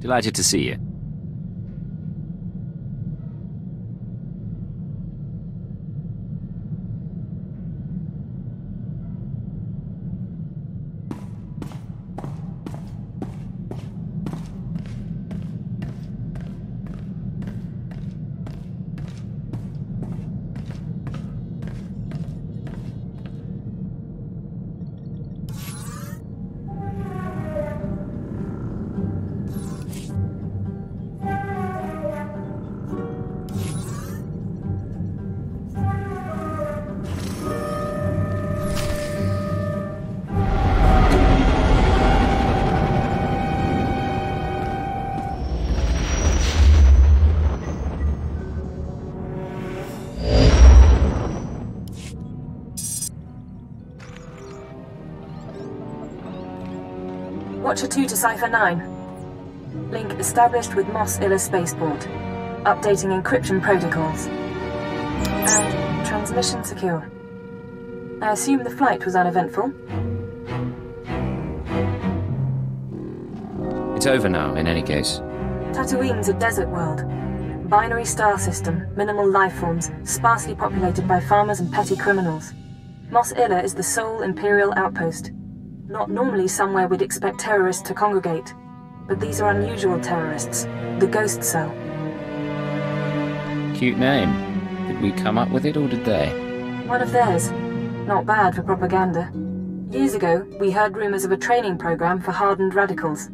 Delighted to see you. Watcher 2 to Cipher 9. Link established with Mos Illa spaceport. Updating encryption protocols. And transmission secure. I assume the flight was uneventful? It's over now, in any case. Tatooine's a desert world. Binary star system, minimal life forms, sparsely populated by farmers and petty criminals. Mos Illa is the sole Imperial outpost. Not normally somewhere we'd expect terrorists to congregate, but these are unusual terrorists, the Ghost Cell. Cute name. Did we come up with it, or did they? One of theirs. Not bad for propaganda. Years ago, we heard rumors of a training program for hardened radicals.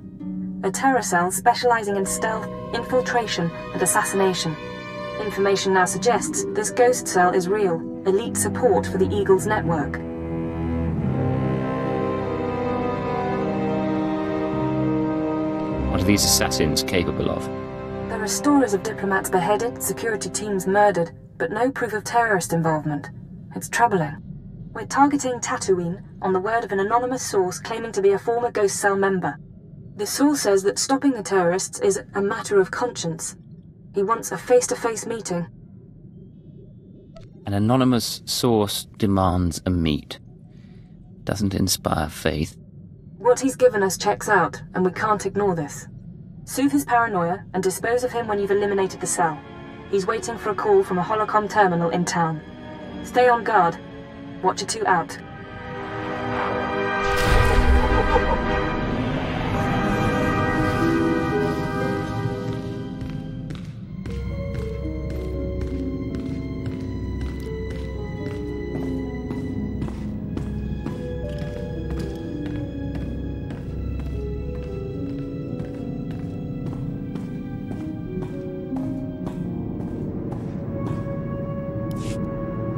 A terror cell specializing in stealth, infiltration, and assassination. Information now suggests this Ghost Cell is real, elite support for the Eagles network. What are these assassins capable of? There are stories of diplomats beheaded, security teams murdered, but no proof of terrorist involvement. It's troubling. We're targeting Tatooine on the word of an anonymous source claiming to be a former Ghost Cell member. The source says that stopping the terrorists is a matter of conscience. He wants a face-to-face meeting. An anonymous source demands a meet. Doesn't inspire faith. What he's given us checks out, and we can't ignore this. Soothe his paranoia and dispose of him when you've eliminated the cell. He's waiting for a call from a holocom terminal in town. Stay on guard. Watcher 2 out.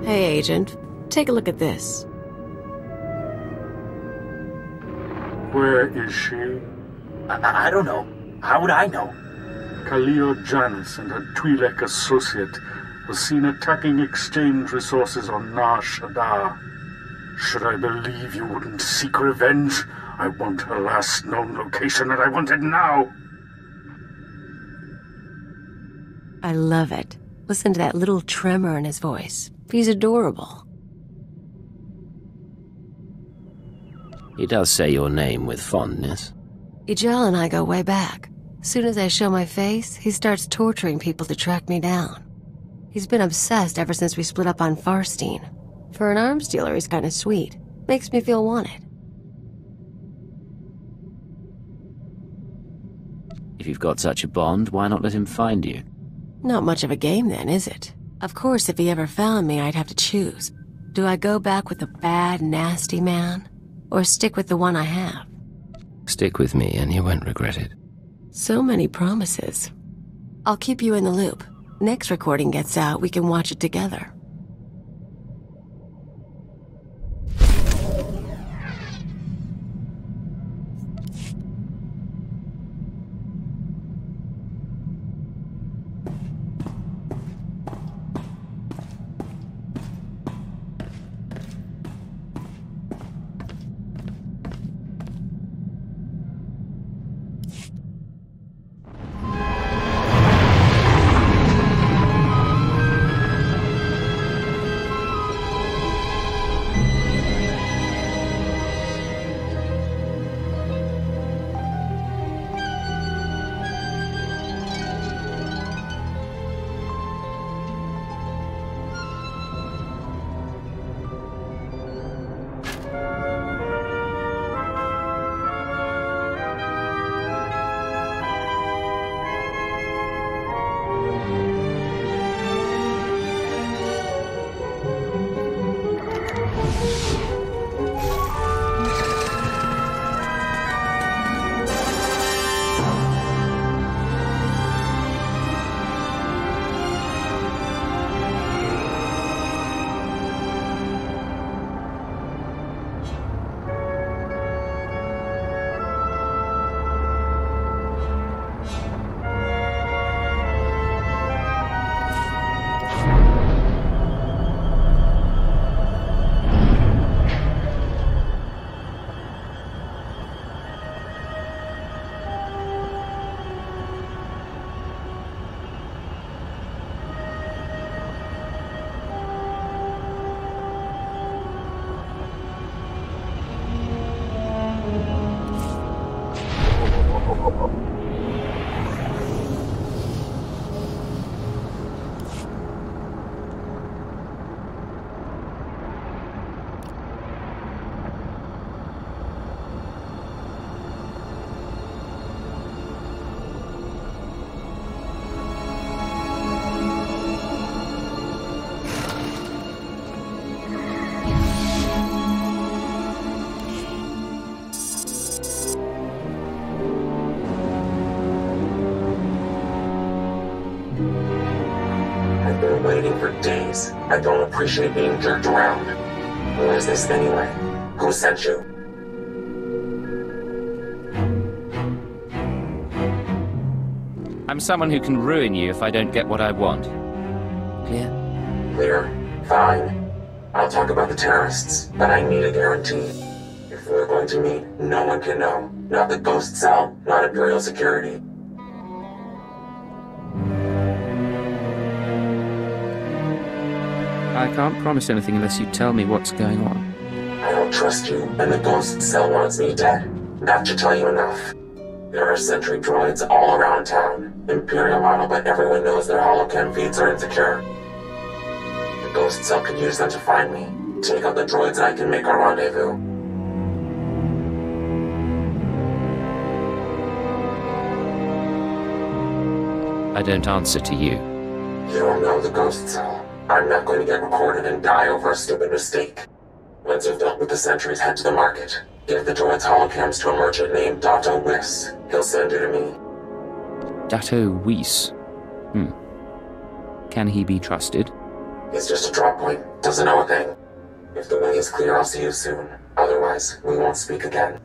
Hey, Agent. Take a look at this. Where is she? I don't know. How would I know? Khalil Janus and her Twi'lek associate was seen attacking exchange resources on Nar Shaddaa. Should I believe you wouldn't seek revenge? I want her last known location, and I want it now! I love it. Listen to that little tremor in his voice. He's adorable. He does say your name with fondness. Ijal and I go way back. Soon as I show my face, he starts torturing people to track me down. He's been obsessed ever since we split up on Farstein. For an arms dealer, he's kind of sweet. Makes me feel wanted. If you've got such a bond, why not let him find you? Not much of a game then, is it? Of course, if he ever found me, I'd have to choose. Do I go back with the bad, nasty man? Or stick with the one I have? Stick with me and you won't regret it. So many promises. I'll keep you in the loop. Next recording gets out, we can watch it together. for days. I don't appreciate being jerked around. Who is this anyway? Who sent you? I'm someone who can ruin you if I don't get what I want. Clear? Clear. Fine. I'll talk about the terrorists, but I need a guarantee. If we're going to meet, no one can know. Not the Ghost Cell, not Imperial security. I can't promise anything unless you tell me what's going on. I don't trust you, and the Ghost Cell wants me dead. That should tell you enough. There are sentry droids all around town. Imperial model, but everyone knows their holocam feeds are insecure. The Ghost Cell could use them to find me. Take out the droids and I can make our rendezvous. I don't answer to you. You don't know the Ghost Cell. I'm not going to get recorded and die over a stupid mistake. Once you've dealt with the sentries, head to the market. Give the droids holocams to a merchant named Dato Whis. He'll send you to me. Dato Whis? Can he be trusted? He's just a drop point. Doesn't know a thing. If the way is clear, I'll see you soon. Otherwise, we won't speak again.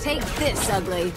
Take this, ugly.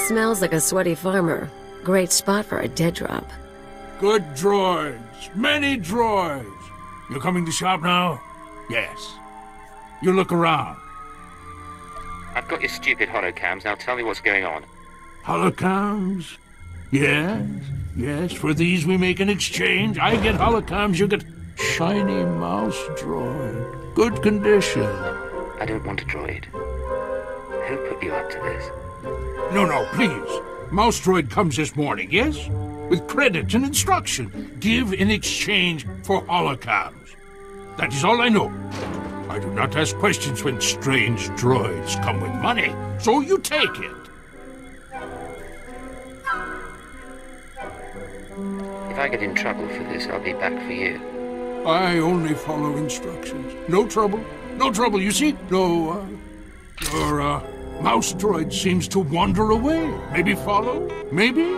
Smells like a sweaty farmer. Great spot for a dead drop. Good droids. Many droids. You coming to shop now? Yes. You look around. I've got your stupid holocams, now tell me what's going on. Holocams? Yes. Yes, for these we make an exchange. I get holocams, you get shiny mouse droid. Good condition. I don't want a droid. Who put you up to this? No, please. Mouse droid comes this morning, yes? With credits and instruction. Give in exchange for holocams. That is all I know. I do not ask questions when strange droids come with money, so you take it. If I get in trouble for this, I'll be back for you. I only follow instructions. No trouble. No trouble, you see? No, your, mouse droid seems to wander away. Maybe follow? Maybe?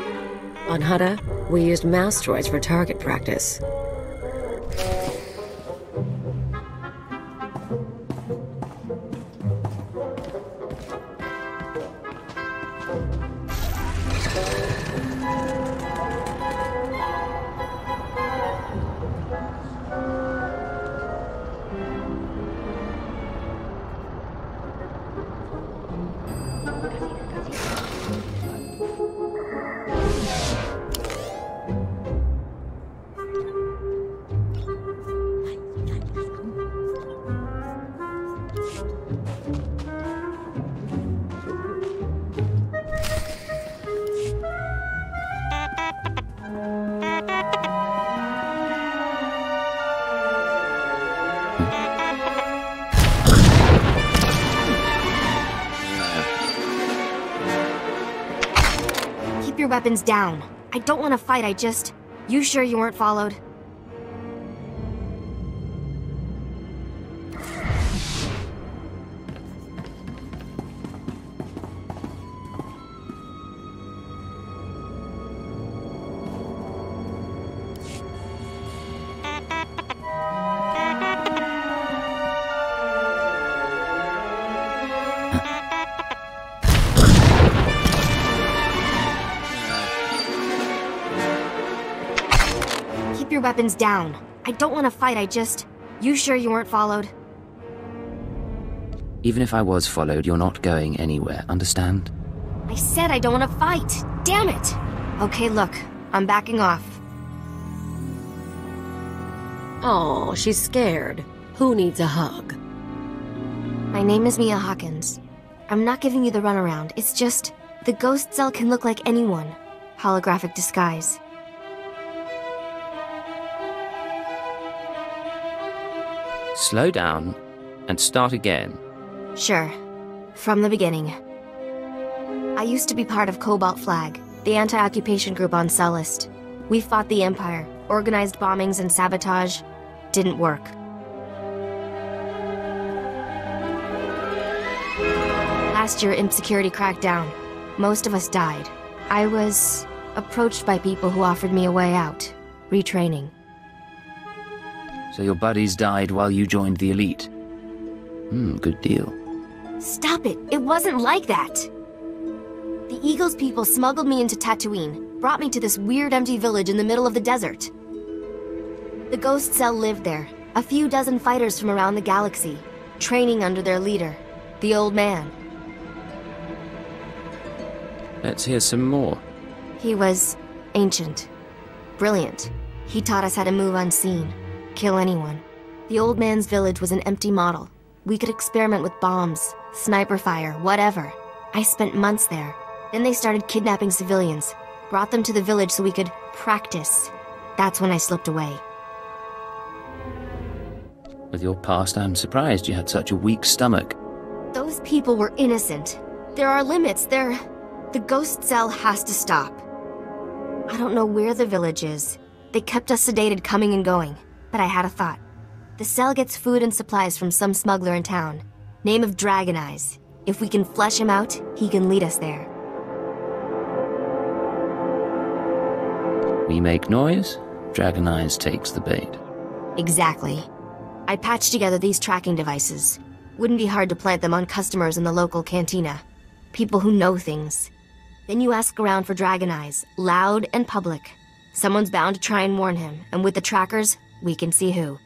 On Hutta, we used mouse droids for target practice. Your weapons down. I don't want to fight, I just... You sure you weren't followed? Your weapons down. I don't want to fight, I just... You sure you weren't followed? Even if I was followed, you're not going anywhere, understand? I said I don't want to fight! Damn it! Okay, look. I'm backing off. Oh, she's scared. Who needs a hug? My name is Mia Hawkins. I'm not giving you the runaround, it's just... The ghost cell can look like anyone. Holographic disguise. Slow down and start again. Sure. From the beginning. I used to be part of Cobalt Flag, the anti-occupation group on Cellist. We fought the Empire, organized bombings and sabotage. Didn't work. Last year, Imp Security cracked down. Most of us died. I was approached by people who offered me a way out. Retraining. So your buddies died while you joined the elite. Good deal. Stop it! It wasn't like that! The Eagles people smuggled me into Tatooine, brought me to this weird empty village in the middle of the desert. The ghost cell lived there, a few dozen fighters from around the galaxy, training under their leader, the old man. Let's hear some more. He was ancient, brilliant. He taught us how to move unseen. Kill anyone. The old man's village was an empty model. We could experiment with bombs, sniper fire, whatever. I spent months there. Then they started kidnapping civilians, brought them to the village so we could practice. That's when I slipped away. With your past, I'm surprised you had such a weak stomach. Those people were innocent. There are limits. The ghost cell has to stop. I don't know where the village is. They kept us sedated coming and going. But I had a thought. The cell gets food and supplies from some smuggler in town. Name of Dragon Eyes. If we can flesh him out, he can lead us there. We make noise, Dragon Eyes takes the bait. Exactly. I patched together these tracking devices. Wouldn't be hard to plant them on customers in the local cantina. People who know things. Then you ask around for Dragon Eyes, loud and public. Someone's bound to try and warn him, and with the trackers, we can see who.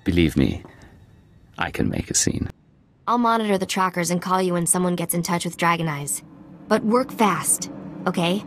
Believe me, I can make a scene. I'll monitor the trackers and call you when someone gets in touch with Dragon Eyes. But work fast, okay?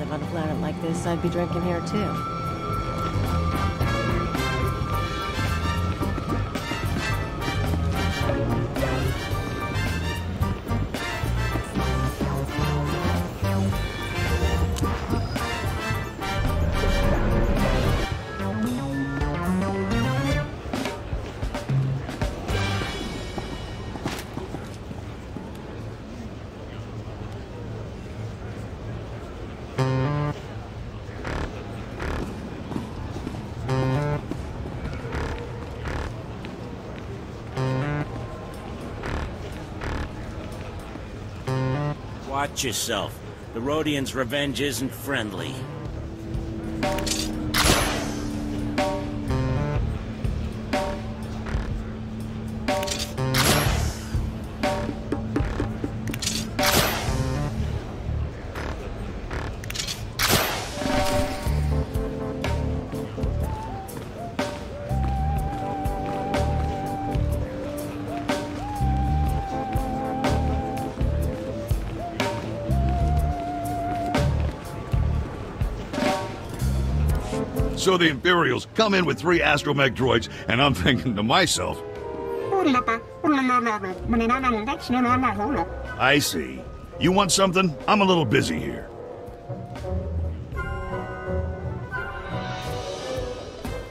live on a planet like this, I'd be drinking here too. Watch yourself. The Rhodians' revenge isn't friendly. So the Imperials come in with 3 astromech droids, and I'm thinking to myself, I see. You want something? I'm a little busy here.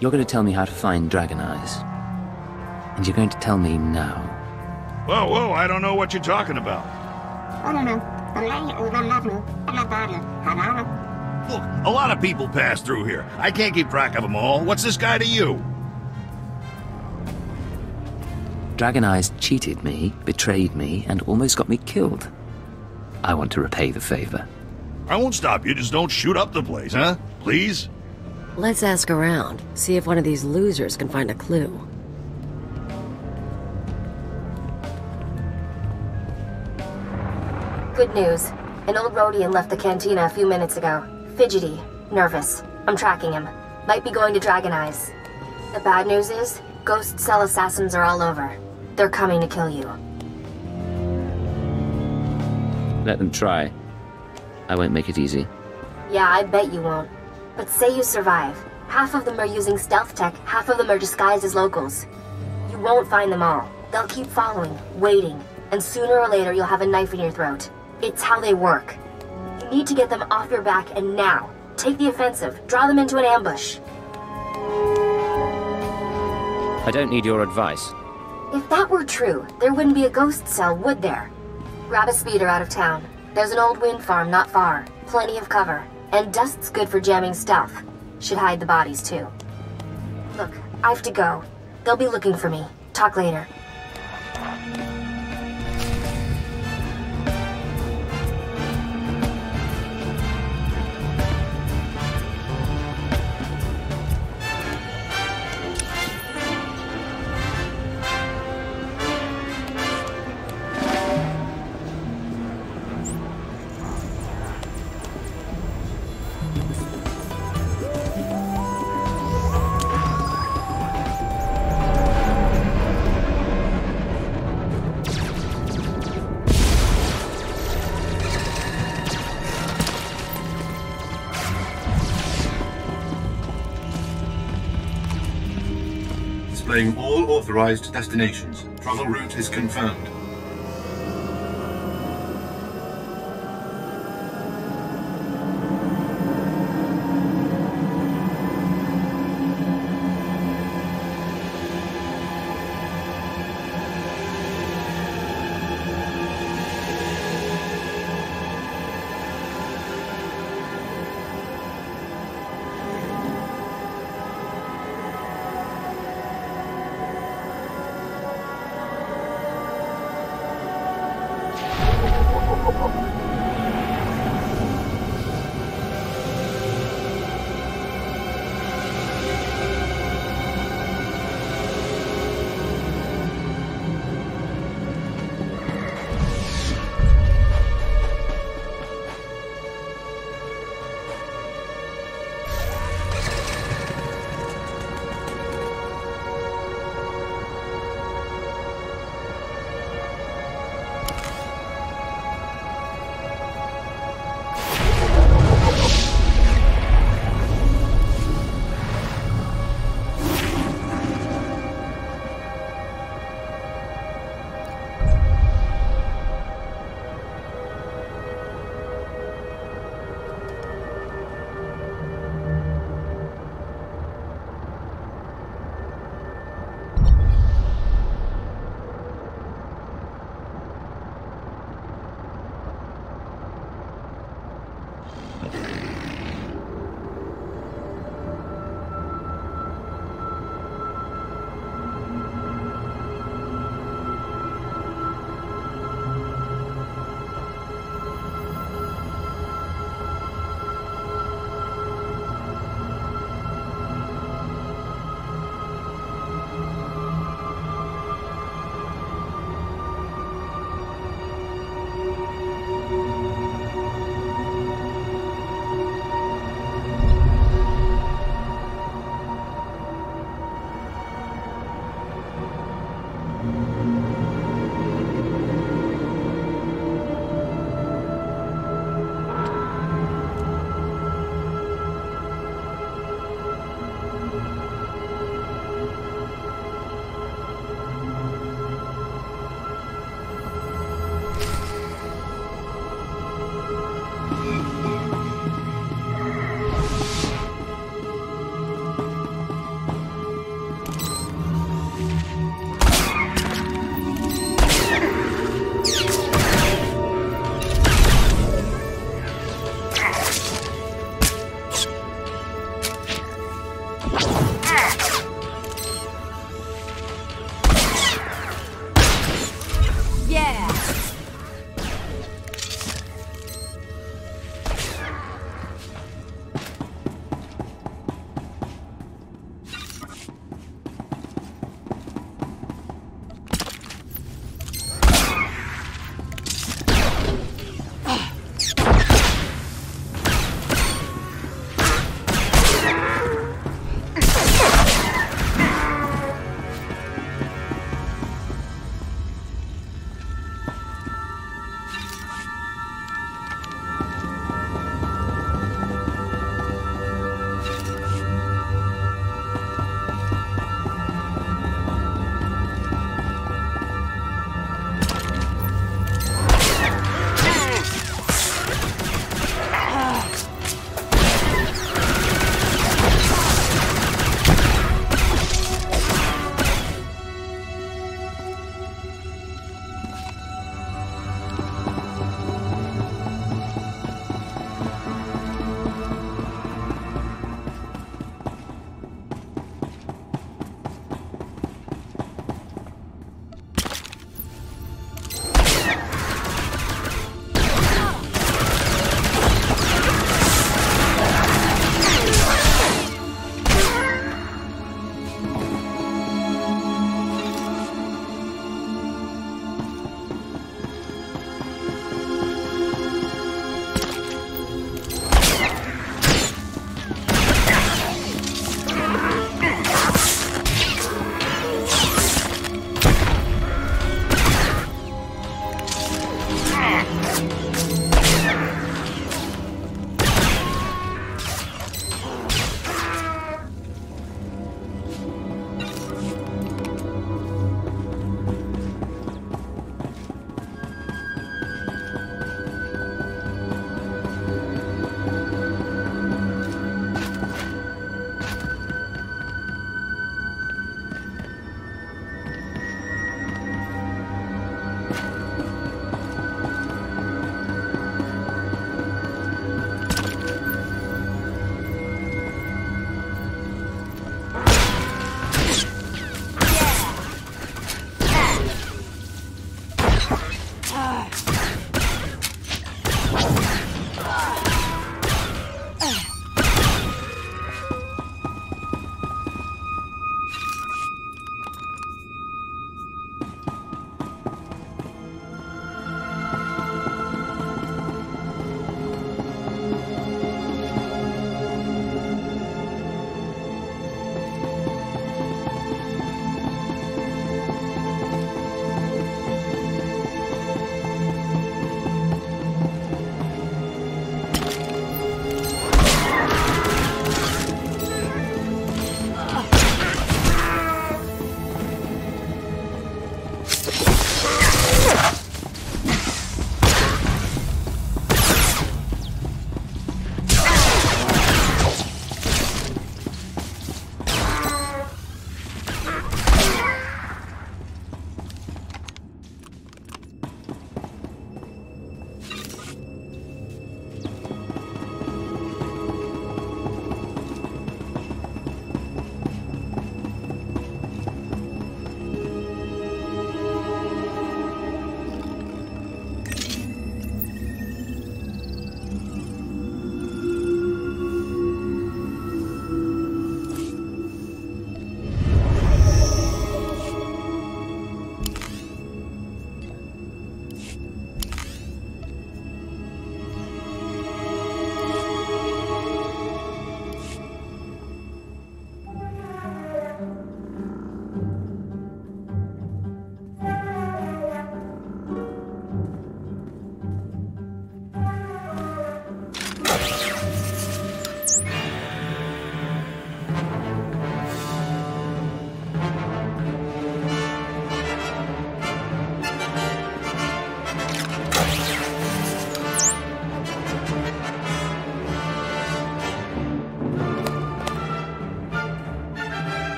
You're going to tell me how to find Dragon Eyes. And you're going to tell me now. Whoa, whoa, I don't know what you're talking about. Look, a lot of people pass through here. I can't keep track of them all. What's this guy to you? Dragon Eyes cheated me, betrayed me, and almost got me killed. I want to repay the favor. I won't stop you, just don't shoot up the place, huh? Please? Let's ask around, see if one of these losers can find a clue. Good news. An old Rhodian left the cantina a few minutes ago. Fidgety. Nervous. I'm tracking him. Might be going to Dragon Eyes. The bad news is, ghost cell assassins are all over. They're coming to kill you. Let them try. I won't make it easy. Yeah, I bet you won't. But say you survive. Half of them are using stealth tech, half of them are disguised as locals. You won't find them all. They'll keep following, waiting, and sooner or later you'll have a knife in your throat. It's how they work. You need to get them off your back, and now. Take the offensive. Draw them into an ambush. I don't need your advice. If that were true, there wouldn't be a ghost cell, would there? Grab a speeder out of town. There's an old wind farm not far. Plenty of cover. And dust's good for jamming stealth. Should hide the bodies, too. Look, I have to go. They'll be looking for me. Talk later. Displaying all authorized destinations. Travel route is confirmed.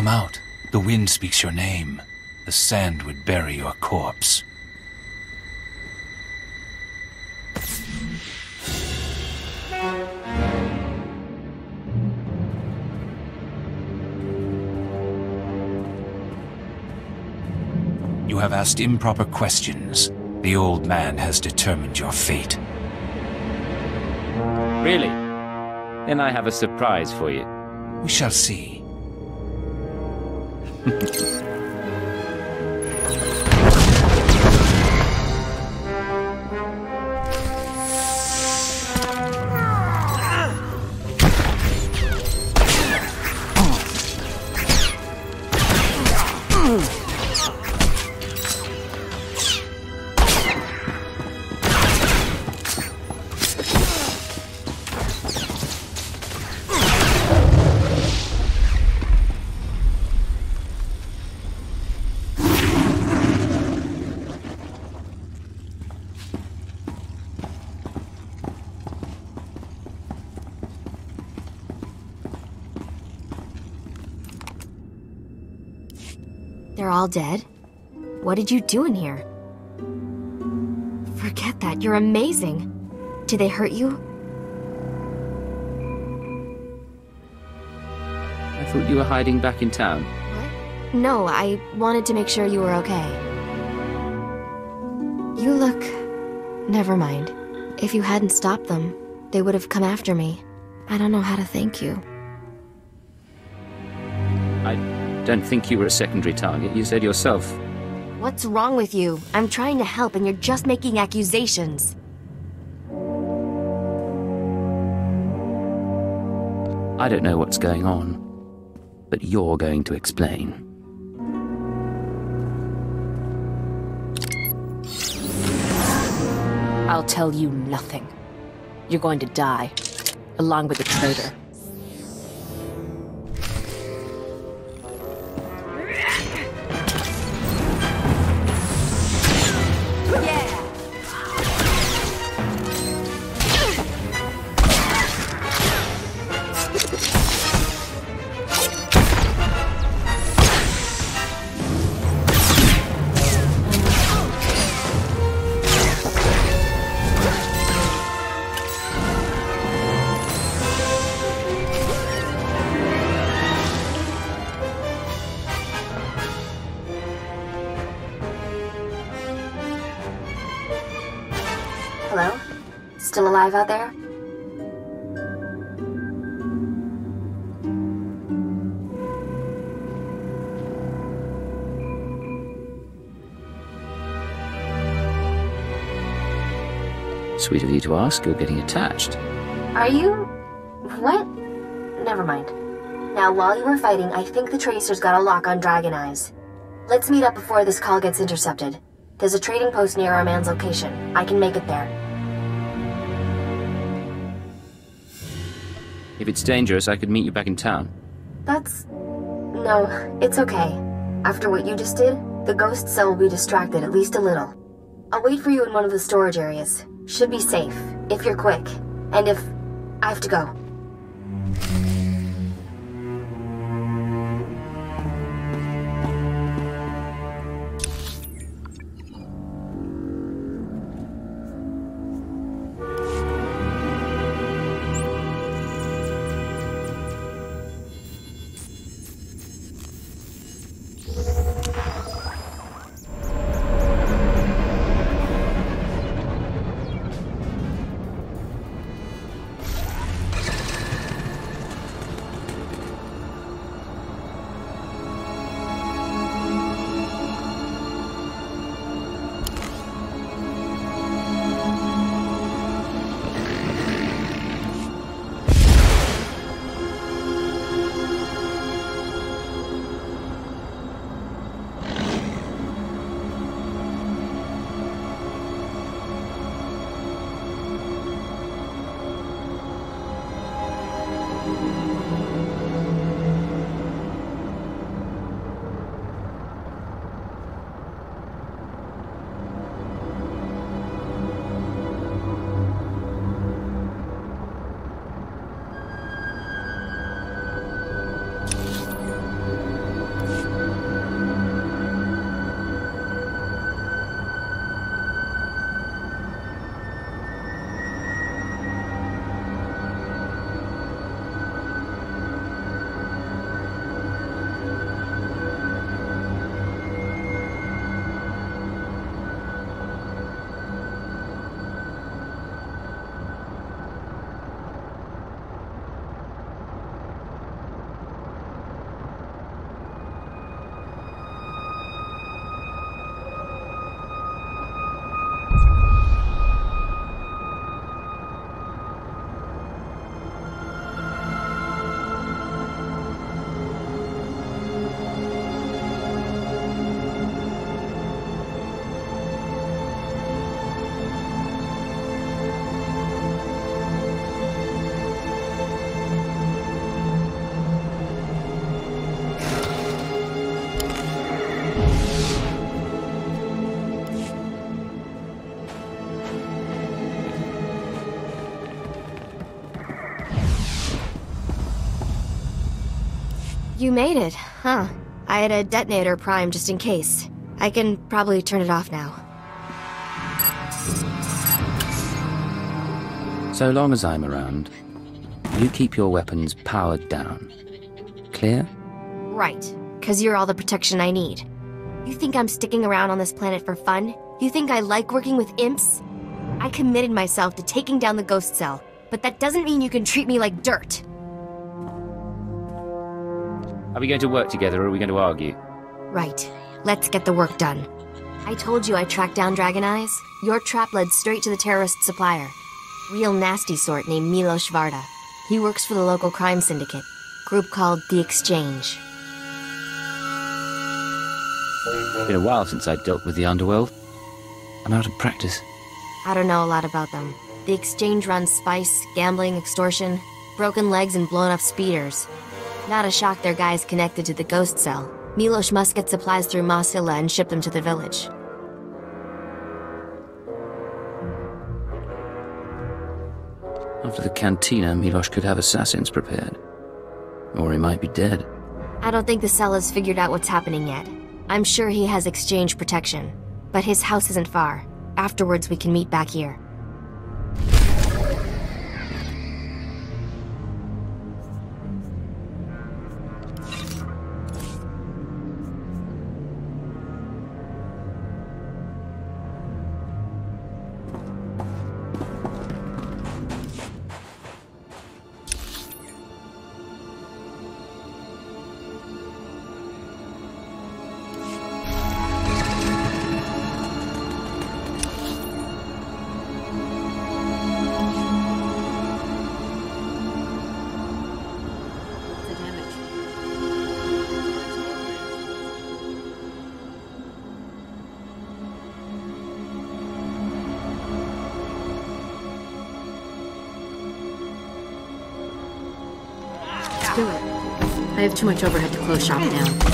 Come out. The wind speaks your name. The sand would bury your corpse. You have asked improper questions. The old man has determined your fate. Really? Then I have a surprise for you. We shall see. They're all dead? What did you do in here? Forget that, you're amazing. Did they hurt you? I thought you were hiding back in town. What? No, I wanted to make sure you were okay. You look... Never mind. If you hadn't stopped them, they would have come after me. I don't know how to thank you. I don't think you were a secondary target. You said yourself. What's wrong with you? I'm trying to help and you're just making accusations. I don't know what's going on, but you're going to explain. I'll tell you nothing. You're going to die, along with the traitor. Hello? Still alive out there? Sweet of you to ask, you're getting attached. Are you... what? Never mind. Now, while you were fighting, I think the Tracer's got a lock on Dragon Eyes. Let's meet up before this call gets intercepted. There's a trading post near our man's location. I can make it there. If it's dangerous, I could meet you back in town. That's... no, it's okay. After what you just did, the ghost cell will be distracted at least a little. I'll wait for you in one of the storage areas. Should be safe, if you're quick. And if... I have to go. You made it, huh? I had a detonator primed just in case. I can probably turn it off now. So long as I'm around, you keep your weapons powered down. Clear? Right, 'cause you're all the protection I need. You think I'm sticking around on this planet for fun? You think I like working with imps? I committed myself to taking down the ghost cell, but that doesn't mean you can treat me like dirt. Are we going to work together or are we going to argue? Right. Let's get the work done. I told you I tracked down Dragon Eyes. Your trap led straight to the terrorist supplier. Real nasty sort named Milos Varda. He works for the local crime syndicate. Group called The Exchange. It's been a while since I dealt with the underworld. I'm out of practice. I don't know a lot about them. The exchange runs spice, gambling, extortion, broken legs, and blown up speeders. Not a shock their guys connected to the ghost cell. Milos must get supplies through Masilla and ship them to the village. After the cantina, Milos could have assassins prepared. Or he might be dead. I don't think the cell has figured out what's happening yet. I'm sure he has exchange protection. But his house isn't far. Afterwards, we can meet back here. Do it. I have too much overhead to close shop down.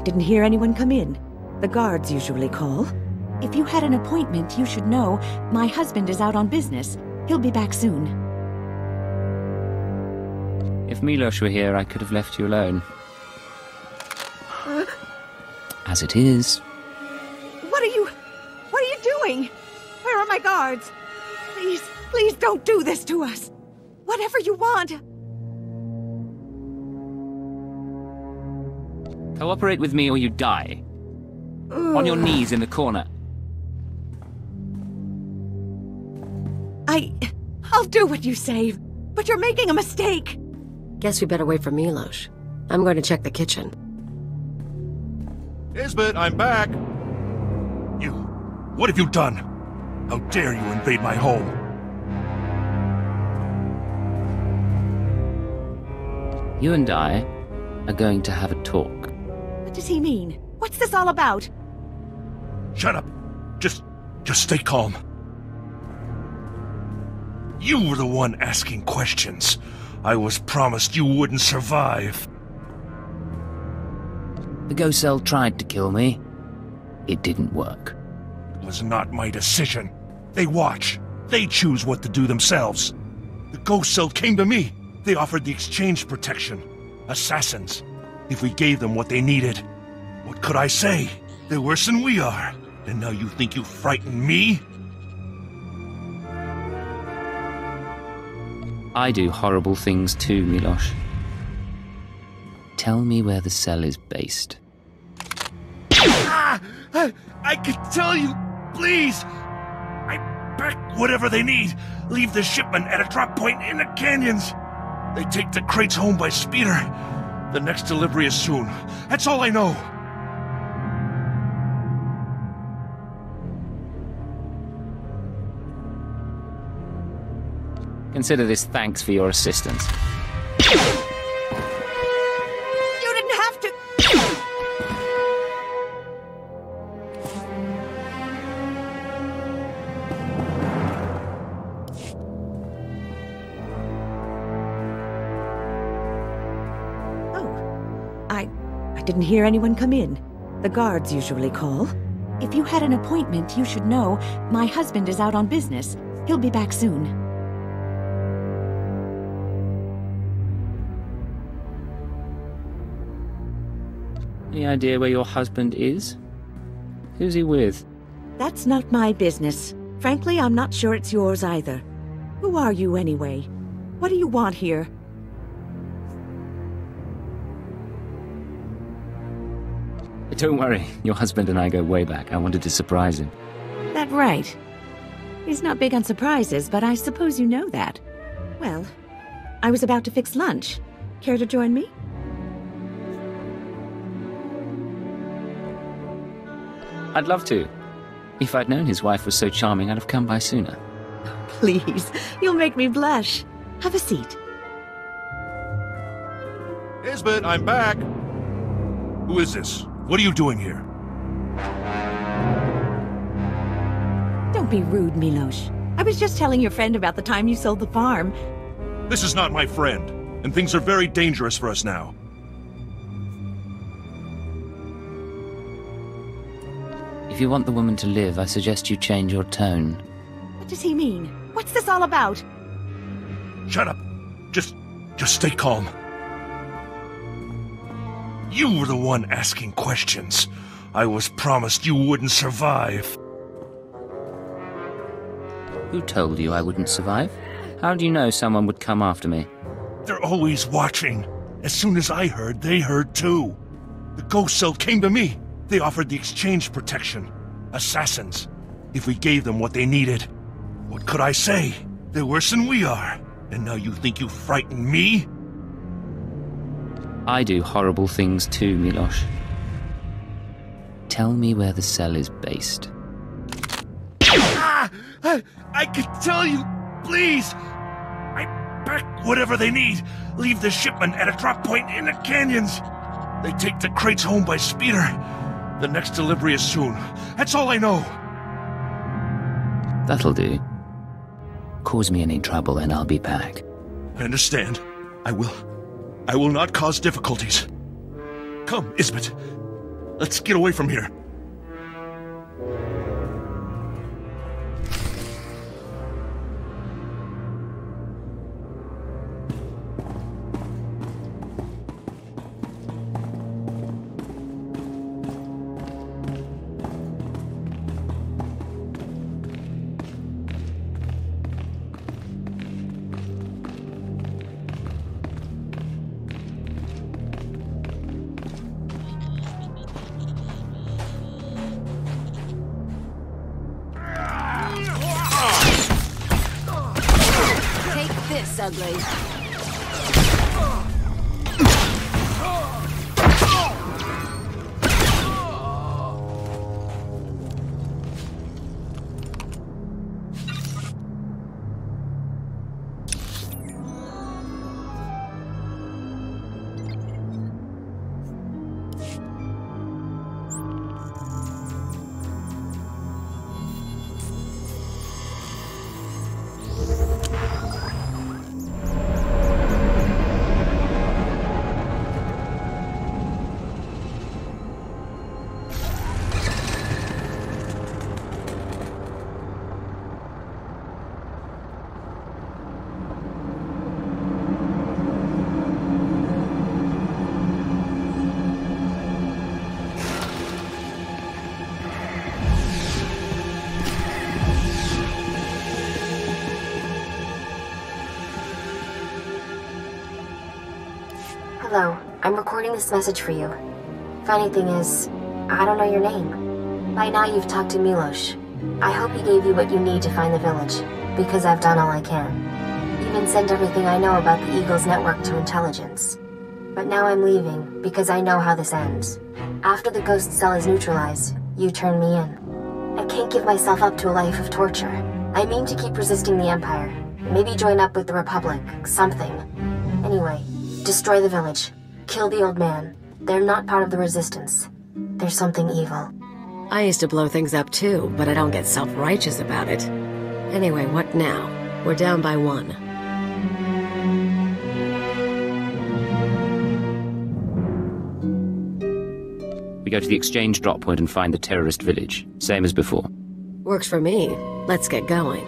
Didn't hear anyone come in. The guards usually call. If you had an appointment, you should know. My husband is out on business. He'll be back soon. If Milos were here, I could have left you alone. As it is... What are you doing? Where are my guards? Please don't do this to us. Whatever you want. Cooperate with me or you die. On your knees in the corner. I'll do what you say, but you're making a mistake. Guess we better wait for Milos. I'm going to check the kitchen. Isbeth, I'm back. You, what have you done? How dare you invade my home? You and I are going to have a talk. What does he mean? What's this all about? Shut up. Just stay calm. You were the one asking questions. I was promised you wouldn't survive. The ghost cell tried to kill me. It didn't work. It was not my decision. They watch. They choose what to do themselves. The ghost cell came to me. They offered the exchange protection. Assassins. If we gave them what they needed, what could I say? They're worse than we are. And now you think you frighten me? I do horrible things too, Milosh. Tell me where the cell is based. Ah! I could tell you, please! I pack whatever they need. Leave the shipment at a drop point in the canyons. They take the crates home by speeder. The next delivery is soon. That's all I know. Consider this thanks for your assistance. You didn't have to... I didn't hear anyone come in. The guards usually call. If you had an appointment, you should know. My husband is out on business. He'll be back soon. Any idea where your husband is? Who's he with? That's not my business. Frankly, I'm not sure it's yours either. Who are you anyway? What do you want here? Don't worry, your husband and I go way back. I wanted to surprise him. That right. He's not big on surprises, but I suppose you know that. Well, I was about to fix lunch. Care to join me? I'd love to. If I'd known his wife was so charming, I'd have come by sooner. Please, you'll make me blush. Have a seat. Isbeth, I'm back. Who is this? What are you doing here? Don't be rude, Milosh. I was just telling your friend about the time you sold the farm. This is not my friend, and things are very dangerous for us now. If you want the woman to live, I suggest you change your tone. What does he mean? What's this all about? Shut up. Just stay calm. You were the one asking questions. I was promised you wouldn't survive. Who told you I wouldn't survive? How do you know someone would come after me? They're always watching. As soon as I heard, they heard too. The ghost cell came to me. They offered the exchange protection. Assassins. If we gave them what they needed. What could I say? They're worse than we are. And now you think you frighten me? I do horrible things too, Milosh. Tell me where the cell is based. Ah! I could tell you, please! I pack whatever they need. Leave the shipment at a drop point in the canyons. They take the crates home by speeder. The next delivery is soon. That's all I know. That'll do. Cause me any trouble and I'll be back. I understand. I will not cause difficulties. Come, Isbeth. Let's get away from here. Ugly. Hello, I'm recording this message for you. Funny thing is, I don't know your name. By now you've talked to Milos. I hope he gave you what you need to find the village, because I've done all I can. Even sent everything I know about the Eagle's network to intelligence. But now I'm leaving, because I know how this ends. After the ghost cell is neutralized, you turn me in. I can't give myself up to a life of torture. I mean to keep resisting the Empire. Maybe join up with the Republic, something. Anyway, destroy the village. Kill the old man. They're not part of the Resistance. There's something evil. I used to blow things up too, but I don't get self-righteous about it. Anyway, what now? We're down by 1. We go to the exchange drop point and find the terrorist village. Same as before. Works for me. Let's get going.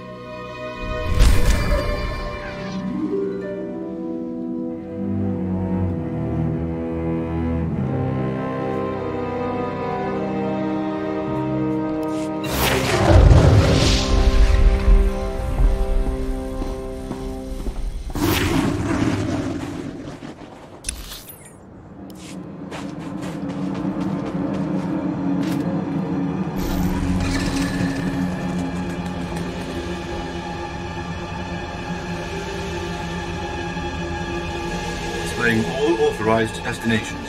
All authorized destinations.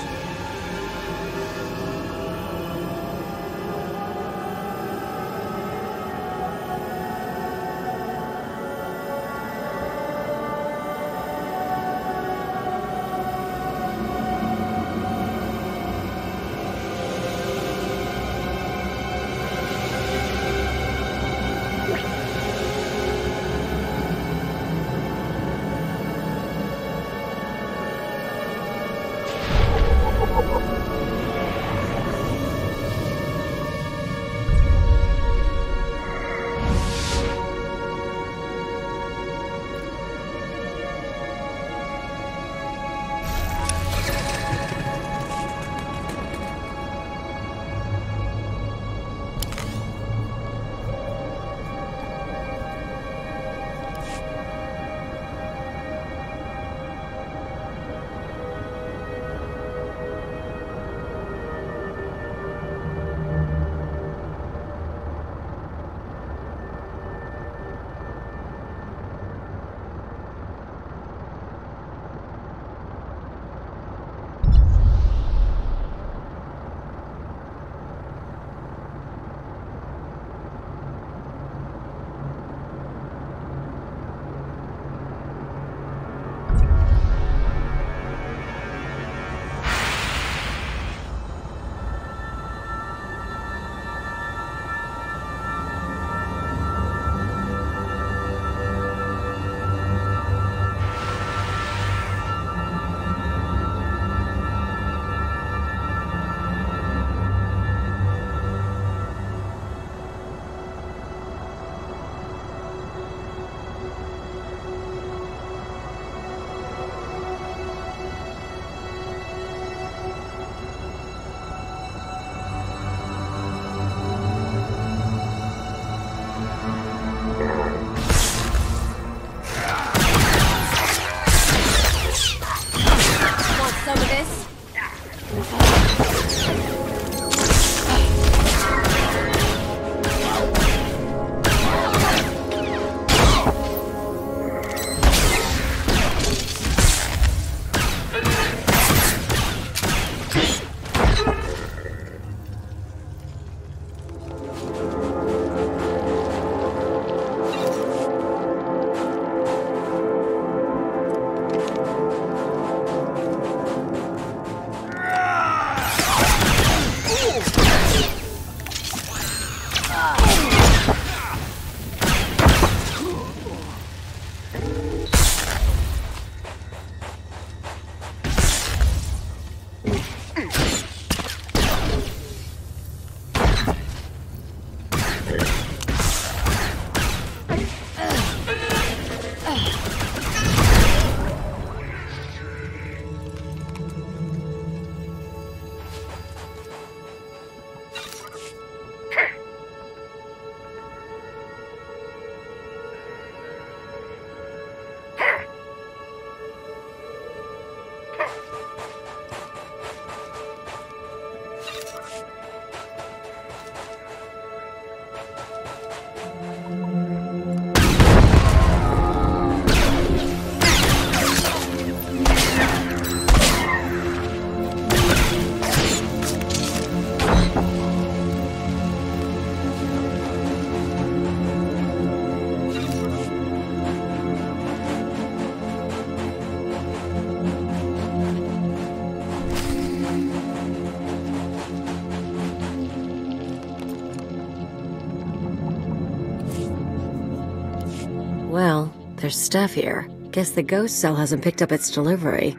Well, there's stuff here. Guess the ghost cell hasn't picked up its delivery.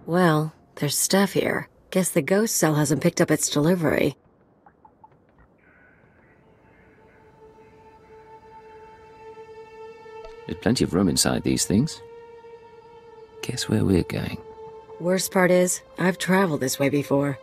Well, there's stuff here. Guess the ghost cell hasn't picked up its delivery. There's plenty of room inside these things. Guess where we're going? Worst part is, I've traveled this way before.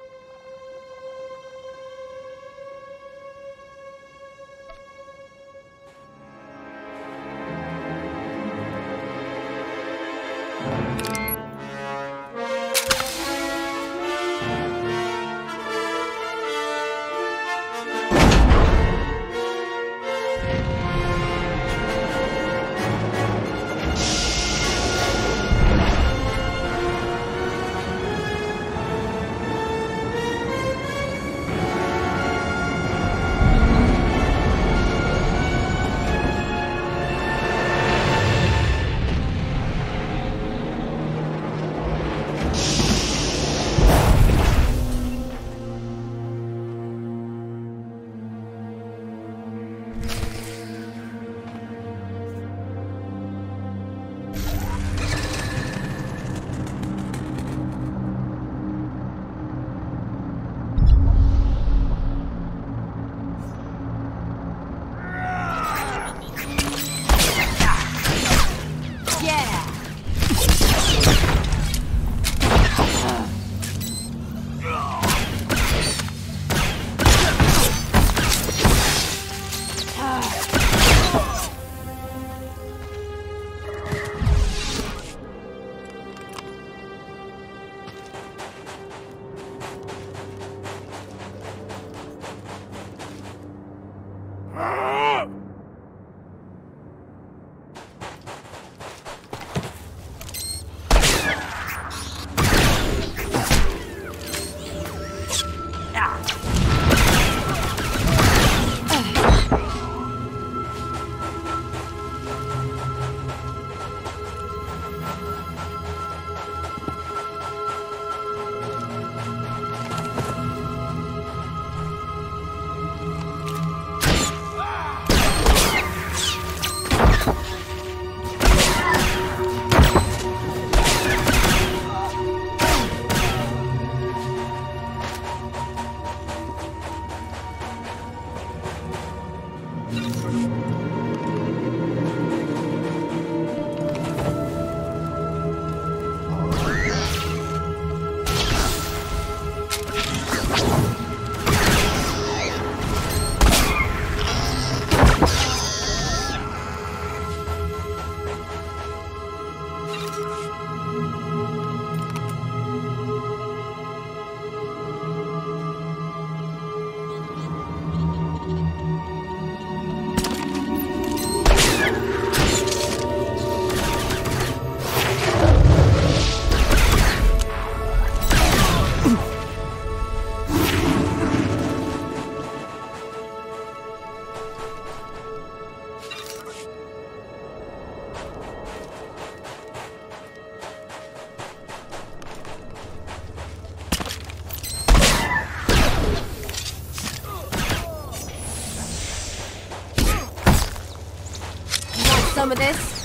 Some of this.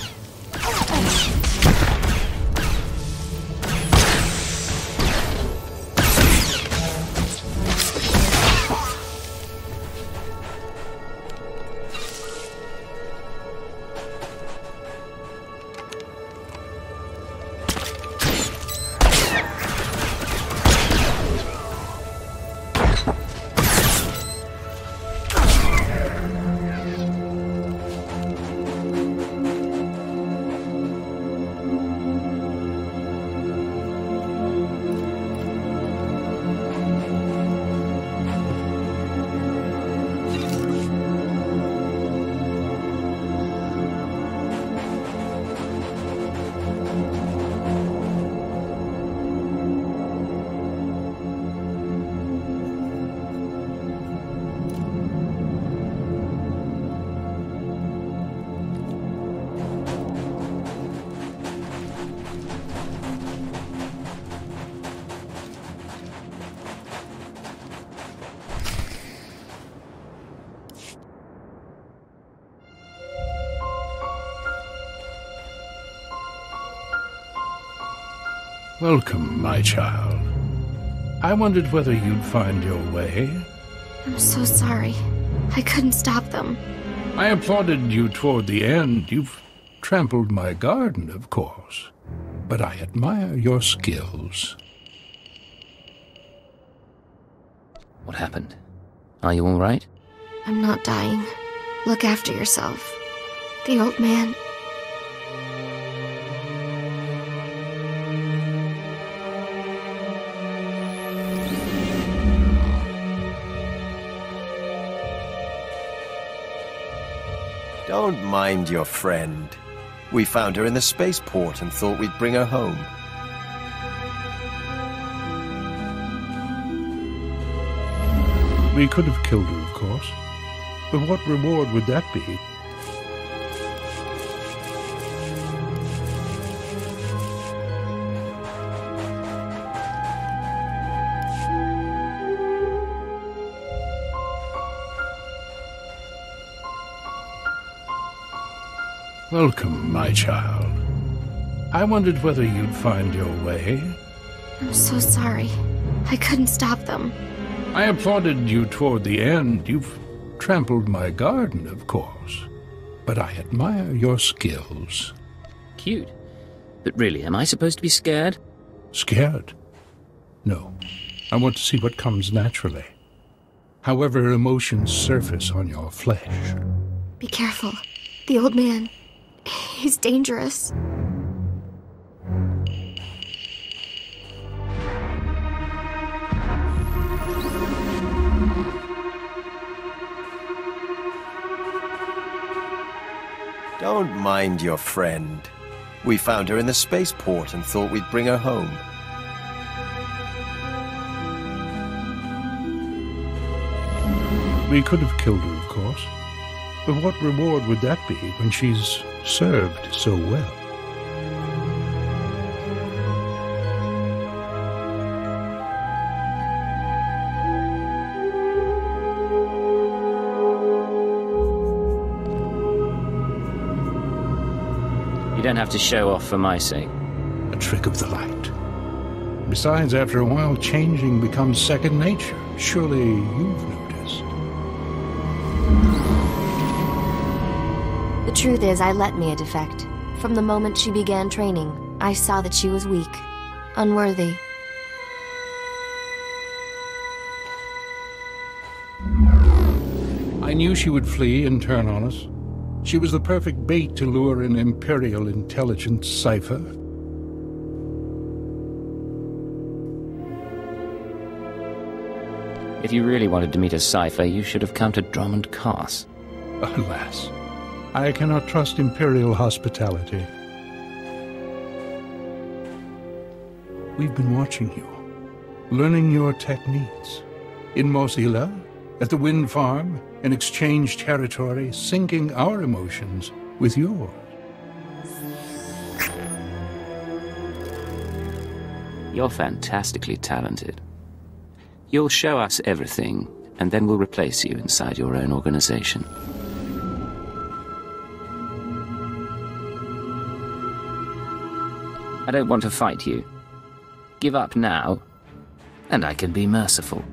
Welcome, my child. I wondered whether you'd find your way. I'm so sorry. I couldn't stop them. I applauded you toward the end. You've trampled my garden, of course. But I admire your skills. What happened? Are you all right? I'm not dying. Look after yourself. The old man... Don't mind your friend. We found her in the spaceport and thought we'd bring her home. We could have killed her, of course. But what reward would that be? Welcome, my child. I wondered whether you'd find your way. I'm so sorry. I couldn't stop them. I applauded you toward the end. You've trampled my garden, of course. But I admire your skills. Cute. But really, am I supposed to be scared? Scared? No. I want to see what comes naturally. However emotions surface on your flesh. Be careful. The old man... he's dangerous. Don't mind your friend. We found her in the spaceport and thought we'd bring her home. We could have killed her, of course. But what reward would that be when she's served so well? You don't have to show off for my sake. A trick of the light. Besides, after a while, changing becomes second nature. Surely you've noticed. The truth is, I let Mia defect. From the moment she began training, I saw that she was weak, unworthy. I knew she would flee and turn on us. She was the perfect bait to lure an Imperial intelligence cipher. If you really wanted to meet a cipher, you should have come to Drummond Cars. Alas, I cannot trust Imperial hospitality. We've been watching you, learning your techniques. In Mozilla, at the wind farm, in exchange territory, syncing our emotions with yours. You're fantastically talented. You'll show us everything, and then we'll replace you inside your own organization. I don't want to fight you. Give up now, and I can be merciful.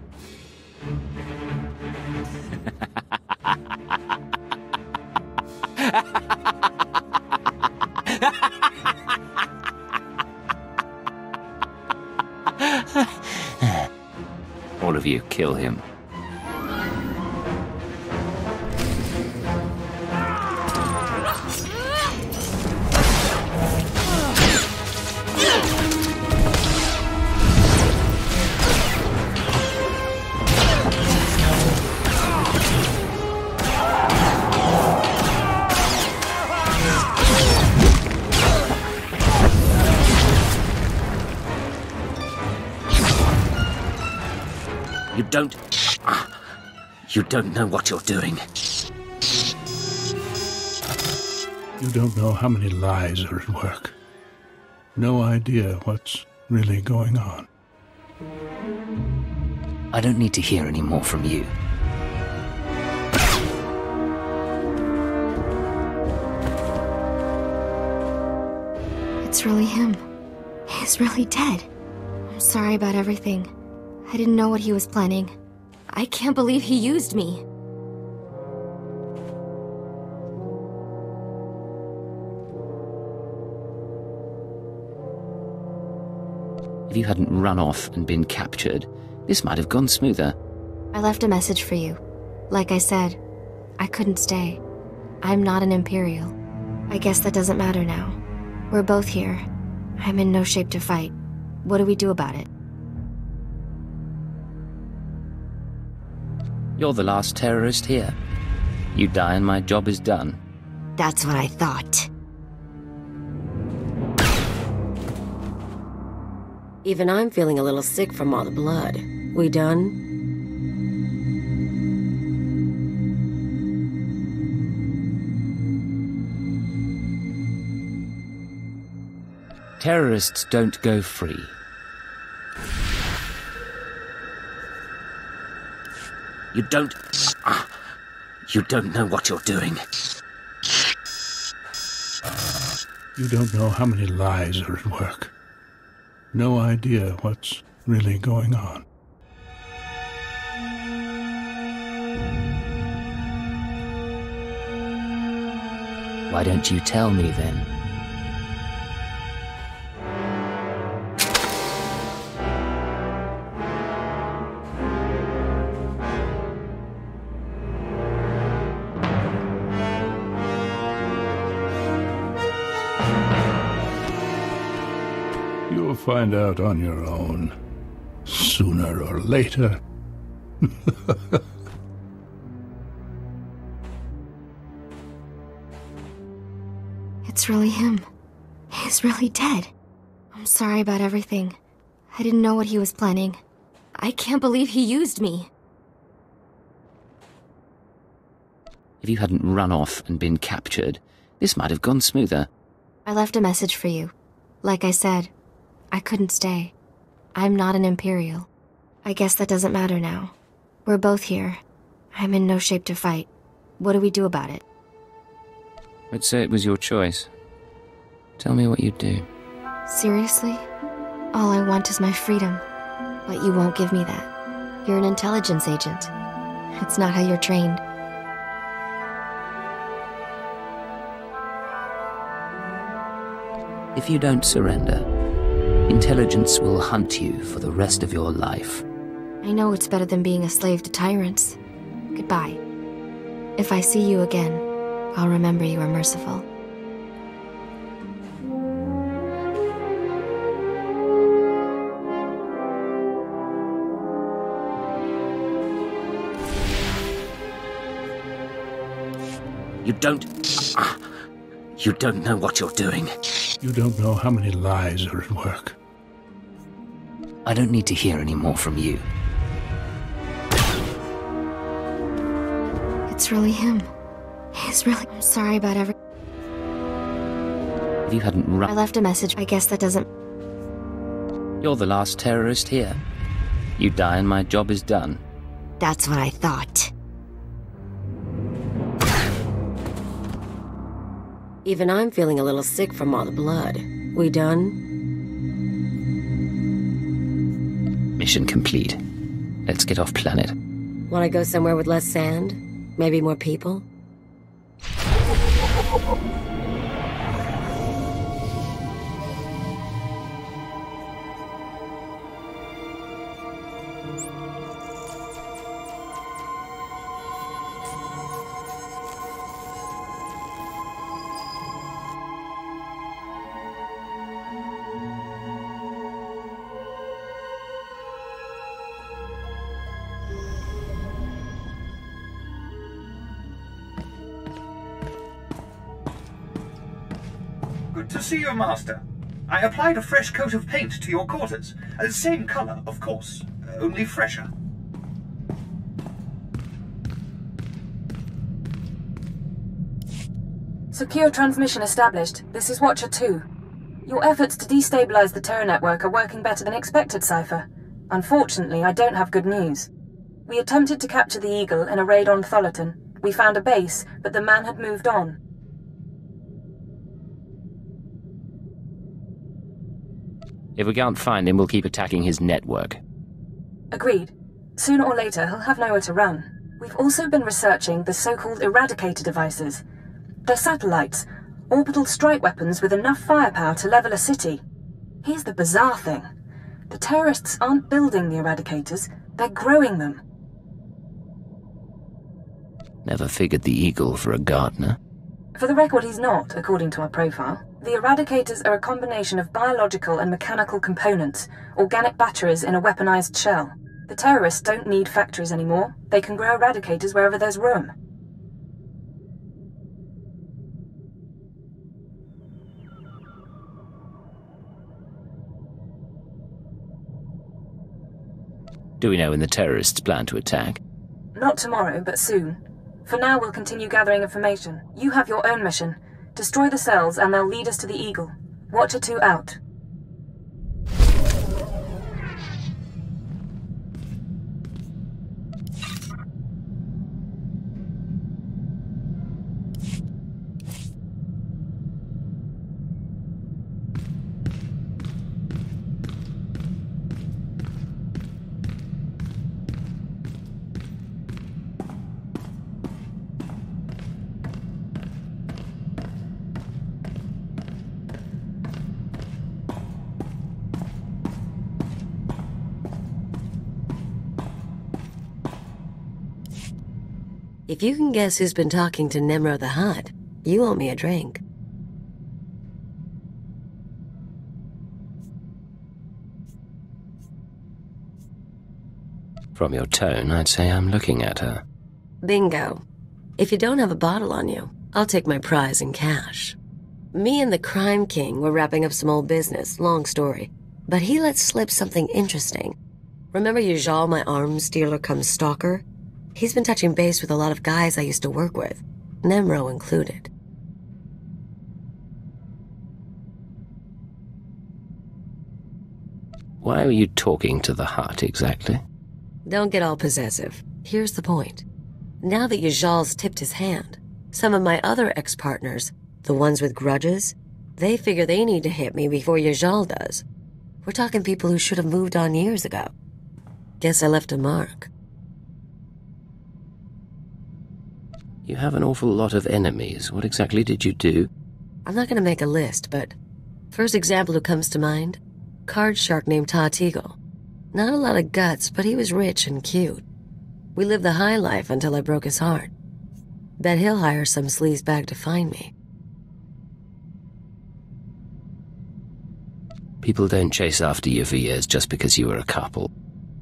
All of you, kill him. You don't know what you're doing. You don't know how many lies are at work. No idea what's really going on. I don't need to hear any more from you. It's really him. He's really dead. I'm sorry about everything. I didn't know what he was planning. I can't believe he used me. If you hadn't run off and been captured, this might have gone smoother. I left a message for you. Like I said, I couldn't stay. I'm not an Imperial. I guess that doesn't matter now. We're both here. I'm in no shape to fight. What do we do about it? You're the last terrorist here. You die and my job is done. That's what I thought. Even I'm feeling a little sick from all the blood. We done? Terrorists don't go free. You don't know what you're doing. You don't know how many lies are at work. No idea what's really going on. Why don't you tell me then? You'll find out on your own, sooner or later. It's really him. He's really dead. I'm sorry about everything. I didn't know what he was planning. I can't believe he used me. If you hadn't run off and been captured, this might have gone smoother. I left a message for you. Like I said, I couldn't stay. I'm not an Imperial. I guess that doesn't matter now. We're both here. I'm in no shape to fight. What do we do about it? I'd say it was your choice. Tell me what you'd do. Seriously? All I want is my freedom. But you won't give me that. You're an intelligence agent. It's not how you're trained. If you don't surrender, intelligence will hunt you for the rest of your life. I know it's better than being a slave to tyrants. Goodbye. If I see you again, I'll remember you are merciful. You don't know what you're doing. You don't know how many lies are at work. I don't need to hear any more from you. It's really him. He's really... I'm sorry about every... If you hadn't run... I left a message. I guess that doesn't... You're the last terrorist here. You die and my job is done. That's what I thought. Even I'm feeling a little sick from all the blood. We done? Mission complete. Let's get off planet. Want to go somewhere with less sand? Maybe more people? Good to see you, Master. I applied a fresh coat of paint to your quarters. Same color, of course, only fresher. Secure transmission established. This is Watcher 2. Your efforts to destabilize the terror network are working better than expected, Cypher. Unfortunately, I don't have good news. We attempted to capture the Eagle in a raid on Tholiton. We found a base, but the man had moved on. If we can't find him, we'll keep attacking his network. Agreed. Sooner or later, he'll have nowhere to run. We've also been researching the so-called Eradicator devices. They're satellites, orbital strike weapons with enough firepower to level a city. Here's the bizarre thing. The terrorists aren't building the Eradicators, they're growing them. Never figured the Eagle for a gardener. For the record, he's not, according to our profile. The Eradicators are a combination of biological and mechanical components, organic batteries in a weaponized shell. The terrorists don't need factories anymore. They can grow Eradicators wherever there's room. Do we know when the terrorists plan to attack? Not tomorrow, but soon. For now, we'll continue gathering information. You have your own mission. Destroy the cells and they'll lead us to the Eagle. Watcher 2 out. If you can guess who's been talking to Nimro the Hutt, you owe me a drink. From your tone, I'd say I'm looking at her. Bingo. If you don't have a bottle on you, I'll take my prize in cash. Me and the Crime King were wrapping up some old business, long story. But he let slip something interesting. Remember Yajal, my arms dealer come stalker? He's been touching base with a lot of guys I used to work with, Nemro included. Why are you talking to the Hutt exactly? Don't get all possessive. Here's the point. Now that Yajal's tipped his hand, some of my other ex-partners, the ones with grudges, they figure they need to hit me before Yajal does. We're talking people who should have moved on years ago. Guess I left a mark. You have an awful lot of enemies. What exactly did you do? I'm not gonna make a list, but first example who comes to mind, card shark named Tatigo. Not a lot of guts, but he was rich and cute. We lived the high life until I broke his heart. Bet he'll hire some sleaze bag to find me. People don't chase after you for years just because you were a couple.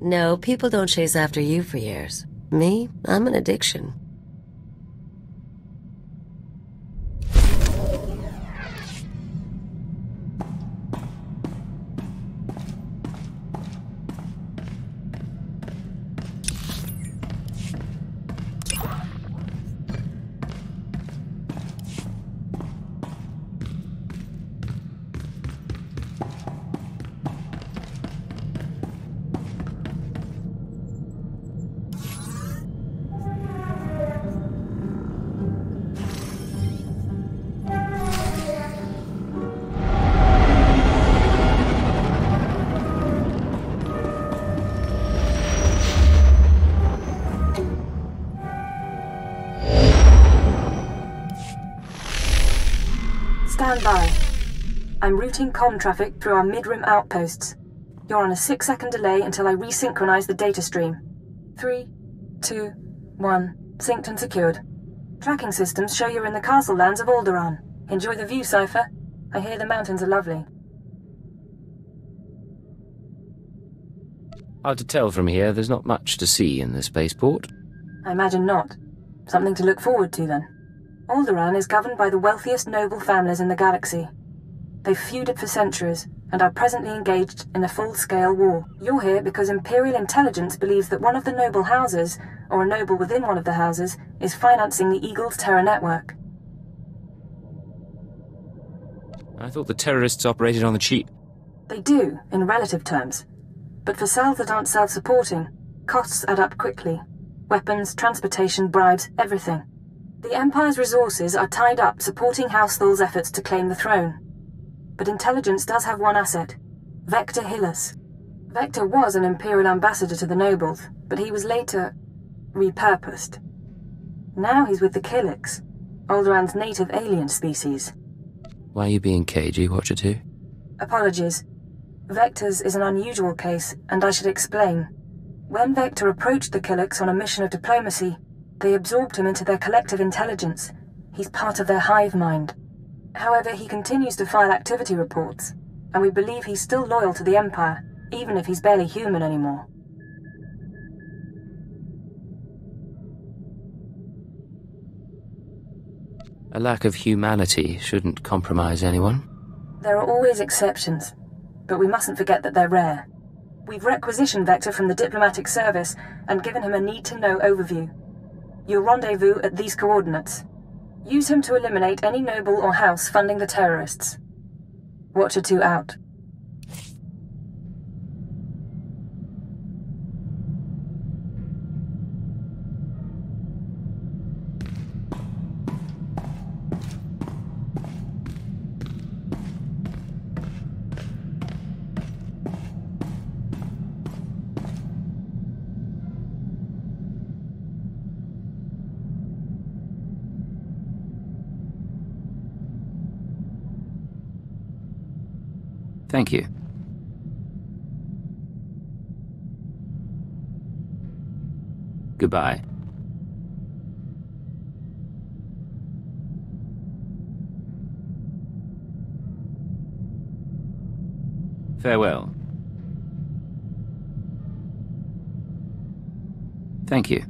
No, people don't chase after you for years. Me, I'm an addiction. Stand by. I'm routing comm traffic through our mid-rim outposts. You're on a 6-second delay until I resynchronize the data stream. 3, 2, 1, synced and secured. Tracking systems show you're in the castle lands of Alderaan. Enjoy the view, Cypher. I hear the mountains are lovely. Hard to tell from here, there's not much to see in the spaceport. I imagine not. Something to look forward to, then. Alderaan is governed by the wealthiest noble families in the galaxy. They've feuded for centuries, and are presently engaged in a full-scale war. You're here because Imperial intelligence believes that one of the noble houses, or a noble within one of the houses, is financing the Eagle's terror network. I thought the terrorists operated on the cheap. They do, in relative terms. But for cells that aren't self-supporting, costs add up quickly. Weapons, transportation, bribes, everything. The Empire's resources are tied up supporting House Thul's efforts to claim the throne. But intelligence does have one asset: Vector Hillis. Vector was an Imperial ambassador to the nobles, but he was later repurposed. Now he's with the Killiks, Alderaan's native alien species. Why are you being cagey, Watcher 2? Apologies. Vector's is an unusual case, and I should explain. When Vector approached the Killiks on a mission of diplomacy, they absorbed him into their collective intelligence. He's part of their hive mind. However, he continues to file activity reports, and we believe he's still loyal to the Empire, even if he's barely human anymore. A lack of humanity shouldn't compromise anyone. There are always exceptions, but we mustn't forget that they're rare. We've requisitioned Vector from the diplomatic service and given him a need-to-know overview. You'll rendezvous at these coordinates. Use him to eliminate any noble or house funding the terrorists. Watcher 2 out. Thank you. Goodbye. Farewell. Thank you.